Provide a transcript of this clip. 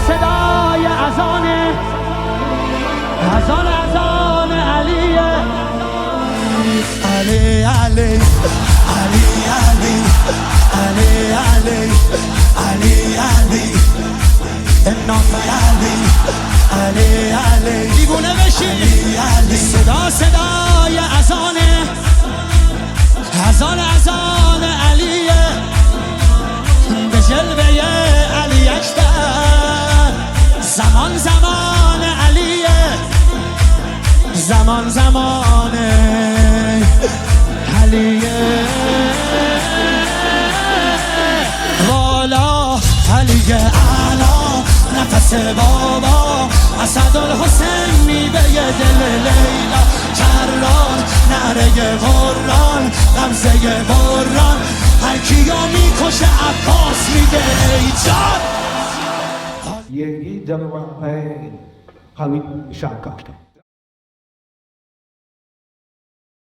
صدای اذانه، اذان علیه. علی علی علی علی علی علی علی علی نام علی علی علی دیوونه بشی. علی صدای اذانه، اذان علیه. به جلوه علی اکبر زمان زمان علیه، زمان زمان علیه. والا علی اعلا نفس بابا اسدالحسین میوه دل لیلا کرار نره قرآن غمزه بران هر کیو میکشه عباس میده ای جان. یکی دلوان پی خالی شاکا